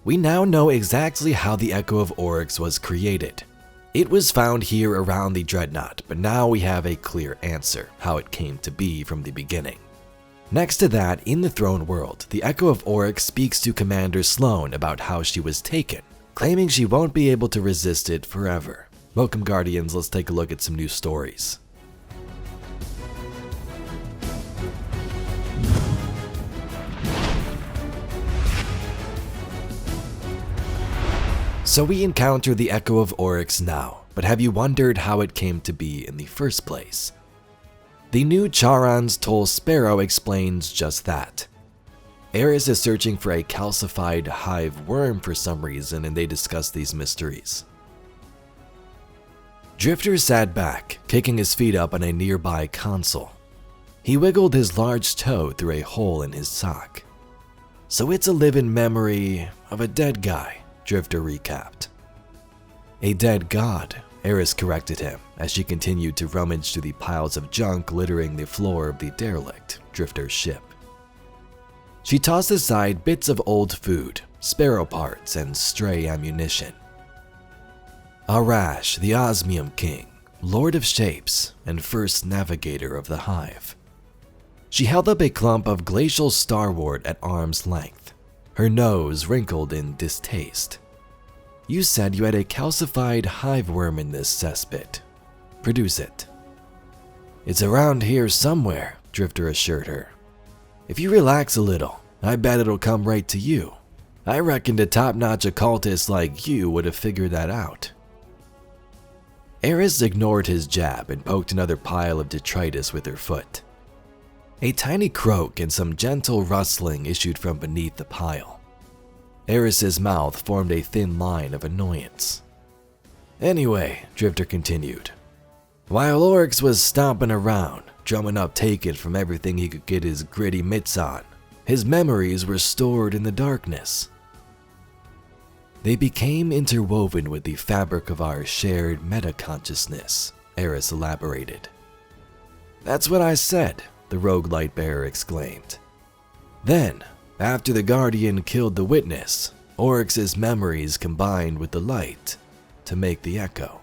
We now know exactly how the Echo of Oryx was created. It was found here around the Dreadnaught, but now we have a clear answer, how it came to be from the beginning. Next to that, in the Throne World, the Echo of Oryx speaks to Commander Sloane about how she was taken, claiming she won't be able to resist it forever. Welcome, Guardians, let's take a look at some new stories. So we encounter the Echo of Oryx now, but have you wondered how it came to be in the first place? The new Charon's Toll Sparrow explains just that. Eris is searching for a calcified hive worm for some reason, and they discuss these mysteries. Drifter sat back, kicking his feet up on a nearby console. He wiggled his large toe through a hole in his sock. So it's a living memory of a dead guy, Drifter recapped. A dead god, Eris corrected him as she continued to rummage through the piles of junk littering the floor of the derelict, Drifter's ship. She tossed aside bits of old food, sparrow parts, and stray ammunition. Arash, the Osmium King, Lord of Shapes, and first navigator of the Hive. She held up a clump of glacial starwort at arm's length, her nose wrinkled in distaste. You said you had a calcified hive worm in this cesspit. Produce it. It's around here somewhere, Drifter assured her. If you relax a little, I bet it'll come right to you. I reckon a top-notch occultist like you would have figured that out. Eris ignored his jab and poked another pile of detritus with her foot. A tiny croak and some gentle rustling issued from beneath the pile. Eris's mouth formed a thin line of annoyance. Anyway, Drifter continued, while Oryx was stomping around, drumming up taken from everything he could get his gritty mitts on, his memories were stored in the darkness. They became interwoven with the fabric of our shared meta-consciousness, Eris elaborated. That's what I said, the rogue light-bearer exclaimed. Then, after the Guardian killed the Witness, Oryx's memories combined with the light to make the Echo.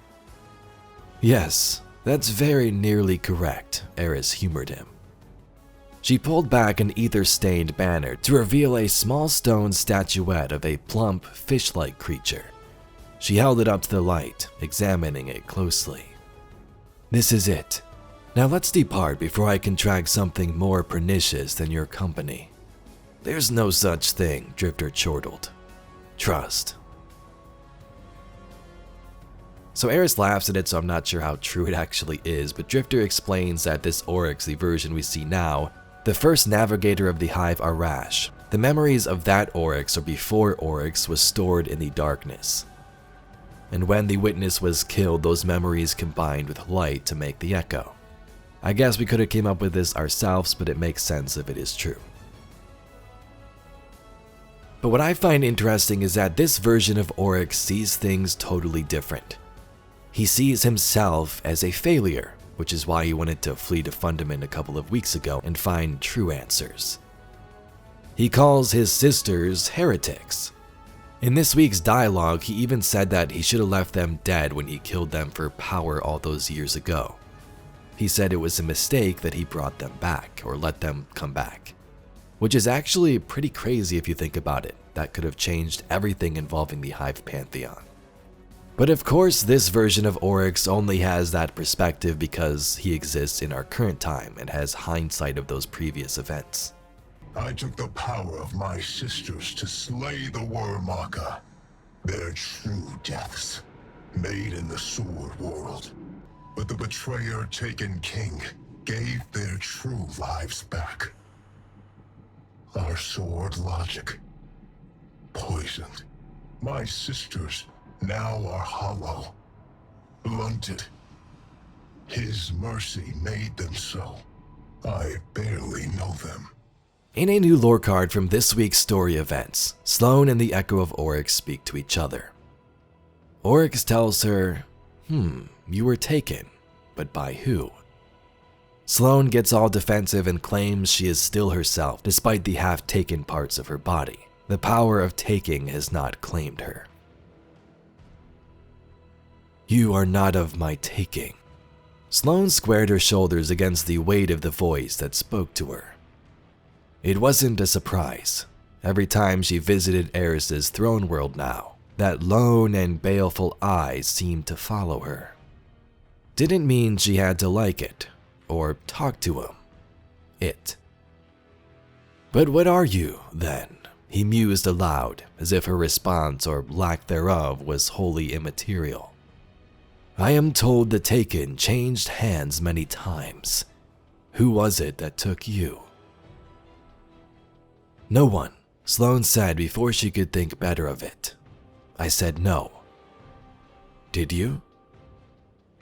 Yes, that's very nearly correct, Eris humored him. She pulled back an ether-stained banner to reveal a small stone statuette of a plump, fish-like creature. She held it up to the light, examining it closely. This is it. Now let's depart before I contract something more pernicious than your company. There's no such thing, Drifter chortled. Trust. So Eris laughs at it, so I'm not sure how true it actually is, but Drifter explains that this Oryx, the version we see now, the first navigator of the Hive Arash, the memories of that Oryx or before Oryx was stored in the darkness. And when the Witness was killed, those memories combined with light to make the Echo. I guess we could have came up with this ourselves, but it makes sense if it is true. But what I find interesting is that this version of Oryx sees things totally different. He sees himself as a failure, which is why he wanted to flee to Fundament a couple of weeks ago and find true answers. He calls his sisters heretics. In this week's dialogue, he even said that he should have left them dead when he killed them for power all those years ago. He said it was a mistake that he brought them back, or let them come back. Which is actually pretty crazy if you think about it. That could have changed everything involving the Hive Pantheon. But of course, this version of Oryx only has that perspective because he exists in our current time and has hindsight of those previous events. I took the power of my sisters to slay the Wormaka. Their true deaths, made in the Sword World. But the betrayer-taken king gave their true lives back. Our sword logic, poisoned. My sisters now are hollow, blunted. His mercy made them so. I barely know them. In a new lore card from this week's story events, Sloan and the Echo of Oryx speak to each other. Oryx tells her, you were taken, but by who? Sloan gets all defensive and claims she is still herself despite the half-taken parts of her body, The power of taking has not claimed her. You are not of my taking. Sloane squared her shoulders against the weight of the voice that spoke to her. It wasn't a surprise. Every time she visited Eris's throne world now, that lone and baleful eye seemed to follow her. Didn't mean she had to like it, or talk to him. But what are you, then? He mused aloud, as if her response or lack thereof was wholly immaterial. I am told the Taken changed hands many times. Who was it that took you? No one, Sloane said before she could think better of it. I said no. Did you?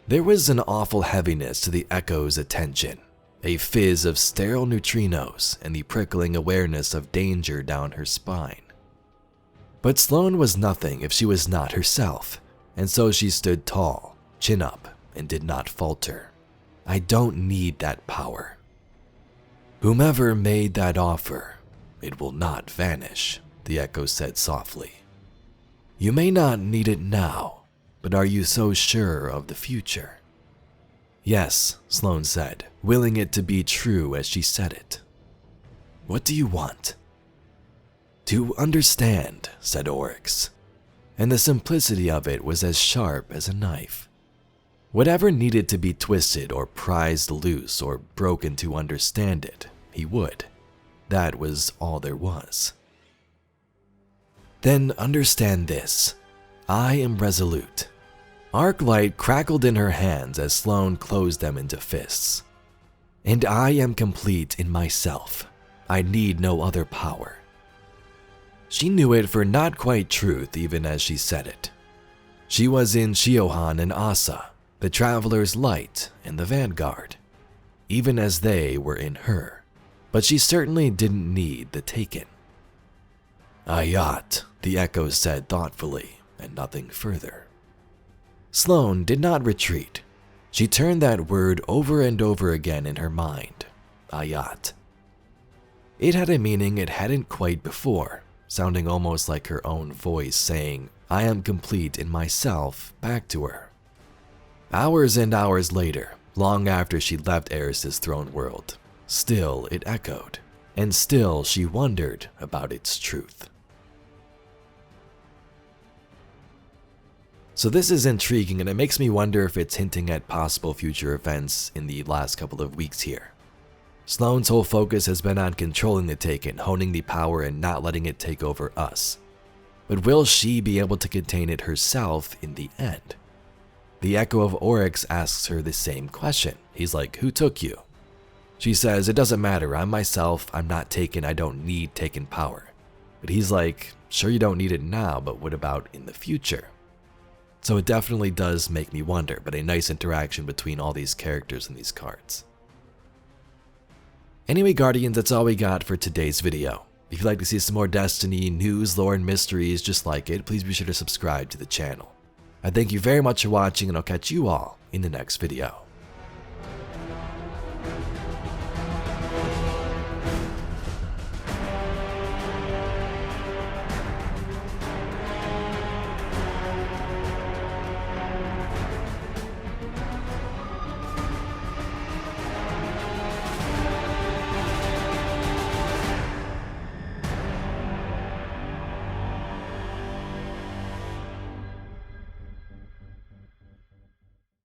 There was an awful heaviness to the Echo's attention, a fizz of sterile neutrinos and the prickling awareness of danger down her spine. But Sloane was nothing if she was not herself, and so she stood tall, chin up, and did not falter. I don't need that power. Whomever made that offer, it will not vanish, the Echo said softly. You may not need it now, but are you so sure of the future? Yes, Sloane said, willing it to be true as she said it. What do you want? To understand, said Oryx, and the simplicity of it was as sharp as a knife. Whatever needed to be twisted or prized loose or broken to understand it, he would. That was all there was. Then understand this. I am resolute. Arc light crackled in her hands as Sloane closed them into fists. And I am complete in myself. I need no other power. She knew it for not quite truth even as she said it. She was in Shiohan and Asa, the Traveler's Light and the Vanguard, even as they were in her. But she certainly didn't need the Taken. Ayat, the Echo said thoughtfully, and nothing further. Sloane did not retreat. She turned that word over and over again in her mind. Ayat. It had a meaning it hadn't quite before, sounding almost like her own voice saying, I am complete in myself, back to her. Hours and hours later, long after she left Eris's throne world, still it echoed, and still she wondered about its truth. So this is intriguing, and it makes me wonder if it's hinting at possible future events in the last couple of weeks here. Sloane's whole focus has been on controlling the Taken, honing the power and not letting it take over us. But will she be able to contain it herself in the end? The Echo of Oryx asks her the same question. He's like, who took you? She says, it doesn't matter, I'm myself, I'm not Taken, I don't need Taken power. But he's like, sure you don't need it now, but what about in the future? So it definitely does make me wonder, but a nice interaction between all these characters in these cards. Anyway, Guardians, that's all we got for today's video. If you'd like to see some more Destiny news, lore, and mysteries just like it, please be sure to subscribe to the channel. I thank you very much for watching, and I'll catch you all in the next video.